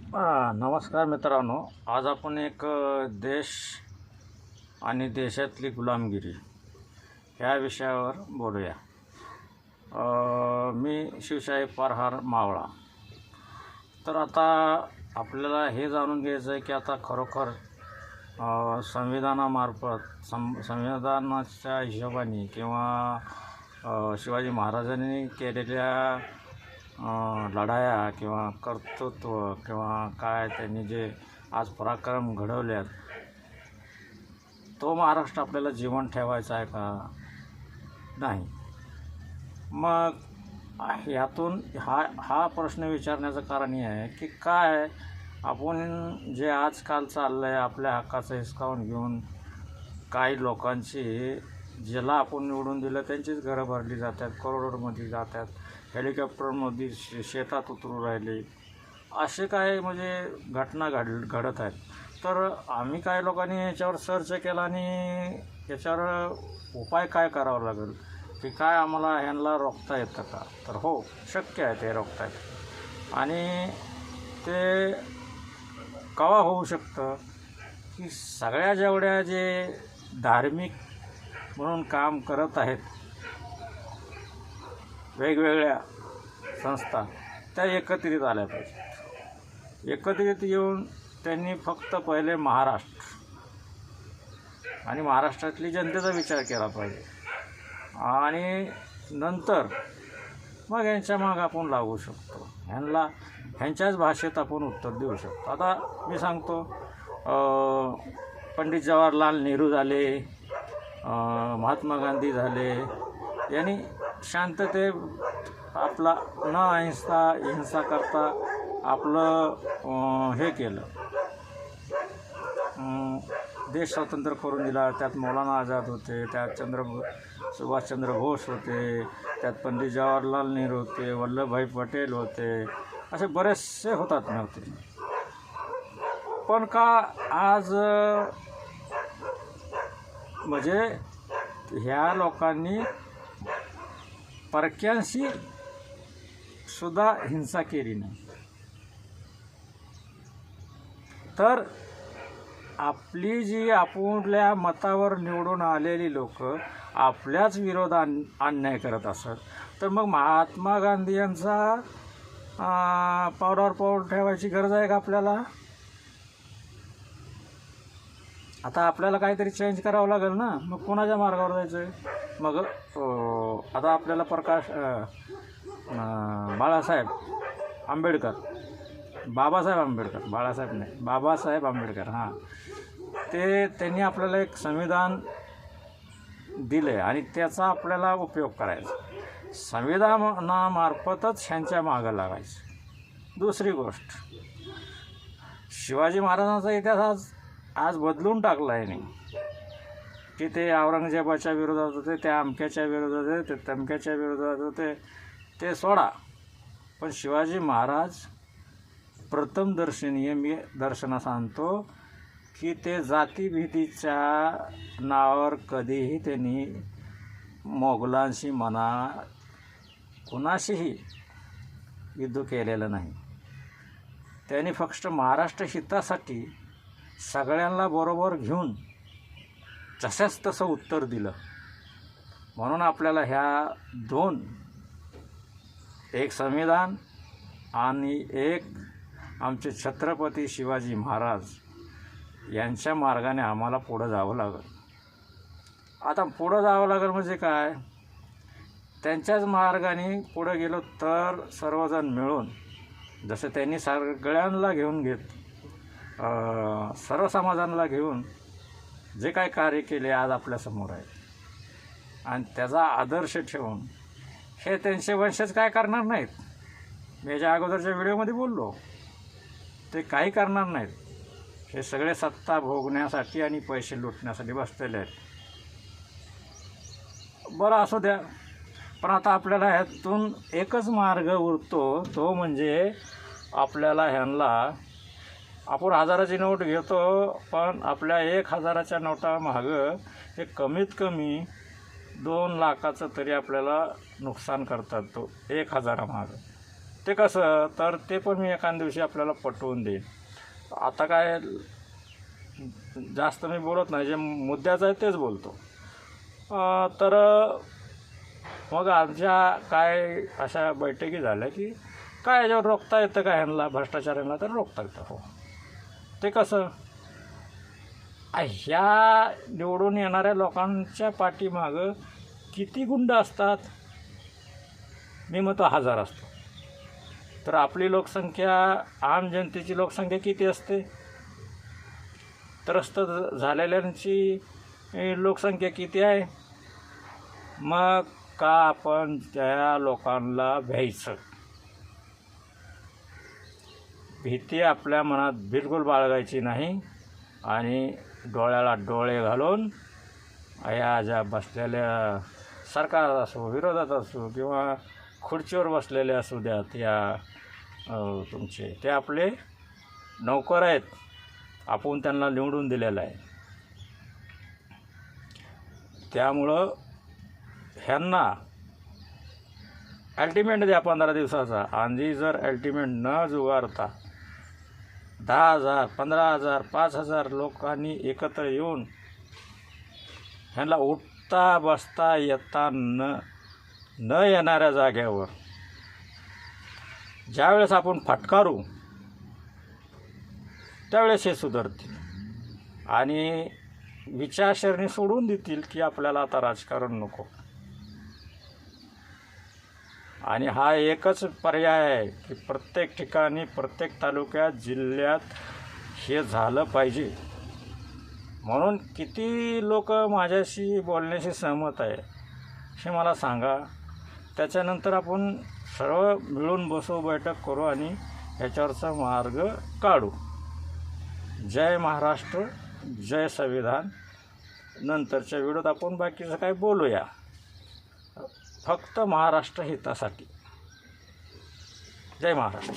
नमस्कार मित्रांनो. आज आपण एक देश आणि देशातली गुलामगिरी ह्या विषयावर बोलूया. मी शिवशाही परहार मावळा. तर आता आपल्याला हे जाणून घ्यायचं आहे की आता खरोखर संविधानाच्या हिशोबाने किंवा शिवाजी महाराजांनी केलेल्या लढाया किंवा कर्तृत्व किंवा काय त्यांनी जे आज पराक्रम घडवल्यात, तो महाराष्ट्र आपल्याला जिवंत ठेवायचा आहे का नाही. मग यातून हा प्रश्न विचारण्याचं कारण हे आहे की काय आपण जे आजकाल चाललं आहे, आपल्या हक्काचं हिसकावून घेऊन काही लोकांची, ज्याला आपण निवडून दिलं त्यांचीच घरं भरली जातात, करोडोमध्ये जातात, हेलिकॉप्टरमध्ये शेतात उतरू राहिले, असे काय म्हणजे घटना घडत आहेत. तर आम्ही काही लोकांनी याच्यावर सर्च केला आणि याच्यावर उपाय काय करावा लागेल की काय आम्हाला ह्यांना रोखता येतं का. तर हो, शक्य आहे ते रोखता येतं. आणि ते केव्हा होऊ शकतं की सगळ्या जेवढ्या जे धार्मिक म्हणून काम करत आहेत वेगवेगळ्या संस्था, त्या एकत्रित आल्या पाहिजेत. एकत्रित येऊन त्यांनी फक्त पहिले महाराष्ट्र आणि महाराष्ट्रातली जनतेचा विचार केला पाहिजे आणि नंतर मग यांच्या मागं आपण लागू शकतो. ह्यांच्याच भाषेत आपण उत्तर देऊ शकतो. आता मी सांगतो, पंडित जवाहरलाल नेहरू झाले, महात्मा गांधी झाले, यांनी शांतते आपला न हिंसा करता आपलं हे केलं, देश स्वतंत्र करून दिला. त्यात मौलाना आझाद होते, त्यात सुभाषचंद्र बोस होते, त्यात पंडित जवाहरलाल नेहरू होते, वल्लभभाई पटेल होते, असे बरेचसे होतात नव्हते. पण का आज म्हणजे ह्या लोकांनी परक्यांशी सुद्धा हिंसा केली नाही. तर आपली जी आपल्या मतावर निवडून आलेली लोक आपल्याच विरोधात अन्याय करत असत, तर मग महात्मा गांधी यांचा पावलावर पाऊल ठेवायची गरज आहे का आपल्याला. आता आपल्याला काहीतरी चेंज करावं लागेल ना. मग कोणाच्या मार्गावर जायचं आहे. मग आता आपल्याला बाबासाहेब आंबेडकर त्यांनी आपल्याला एक संविधान दिलं आहे आणि त्याचा आपल्याला उपयोग करायचा. संविधानामार्फतच ह्यांच्या मागं लागायचं. दुसरी गोष्ट, शिवाजी महाराजांचा इतिहास आज बदलून टाकला आहे नाही की ते औरंगजेबाच्या विरोधात होते, त्या अमक्याच्या विरोधात होते, ते तमक्याच्या विरोधात होते, ते सोडा. पण शिवाजी महाराज प्रथम दर्शनीय मी दर्शना सांगतो की ते जातीभीतीच्या नावावर कधीही त्यांनी मोगलांशी म्हणा कुणाशीही युद्ध केलेलं नाही. त्यांनी फक्त महाराष्ट्र हितासाठी सगळ्यांना बरोबर घेऊन जसंच तसं उत्तर दिलं. म्हणून आपल्याला ह्या दोन, एक संविधान आणि एक आमचे छत्रपती शिवाजी महाराज यांच्या मार्गाने आम्हाला पुढं जावं लागेल. आता पुढं जावं लागेल म्हणजे काय, त्यांच्याच मार्गाने पुढं गेलो तर सर्वजण मिळून, जसं त्यांनी सगळ्यांना घेऊन सर्व समाजांना घेऊन जे काय कार्य केले आज आपल्यासमोर आहे आणि त्याचा आदर्श ठेवून हे त्यांचे वंशज काय करणार नाहीत. मी याच्या अगोदरच्या व्हिडिओमध्ये बोललो, ते काही करणार नाहीत. हे सगळे सत्ता भोगण्यासाठी आणि पैसे लुटण्यासाठी बसलेले आहेत. बरं असू द्या, पण आता आपल्याला ह्यातून एकच मार्ग उरतो, तो म्हणजे आपल्याला ह्यांना, आपण 1000ची नोट घेतो पण आपल्या 1000च्या नोटामागं हे कमीत कमी 2 लाखाचं तरी आपल्याला नुकसान करतात. तो 1000 मागं ते कसं तर ते पण मी एखाद दिवशी आपल्याला पटवून देईन. आता काय जास्त मी बोलत नाही, जे मुद्द्याचं आहे तेच बोलतो. तर मग आमच्या काय अशा बैठकी झाल्या की काय याच्यावर रोखता येतं का ह्यांना, भ्रष्टाचारांना, तर रोखता येतं. हो, ते कसं ह्या निवडून येणाऱ्या लोकांच्या पाठीमागं किती गुंड असतात, मी म्हणतो 1000 असतो. तर आपली लोकसंख्या, आम जनतेची लोकसंख्या किती असते, त्रस्त झालेल्यांची लोकसंख्या किती आहे. मग का आपण त्या लोकांना भ्यायचं, भीती आपल्या मनात बिलकुल बाळगायची नाही. आणि डोळ्याला डोळे घालून या ज्या बसलेल्या सरकार असो, विरोधात असो, किंवा खुर्चीवर बसलेले असू द्यात, या तुमचे ते आपले नौकर आहेत, आपण त्यांना निवडून दिलेलं आहे. त्यामुळं ह्यांना अल्टिमेट द्या 15 दिवसाचा. आणि जर अल्टिमेट न जुगारता 10,000, 15,000, 5,000 लोकांनी एकत्र येऊन ह्यांना उठता बसता येता न येणाऱ्या जाग्यावर ज्यावेळेस आपण फटकारू त्यावेळेस हे सुधारतील आणि विचारसरणी सोडून देतील की आपल्याला आता राजकारण नको. आणि हा एकच पर्याय आहे की प्रत्येक ठिकाणी, प्रत्येक तालुक्यात, जिल्ह्यात हे झालं पाहिजे. म्हणून किती लोक माझ्याशी बोलण्याशी सहमत आहे हे मला सांगा. त्याच्यानंतर आपण सर्व मिळून बसू, बैठक करू आणि ह्याच्यावरचा मार्ग काढू. जय महाराष्ट्र, जय संविधान. नंतरच्या व्हिडिओत आपण बाकीचं काय बोलूया, फक्त महाराष्ट्र हितासाठी. जय महाराष्ट्र.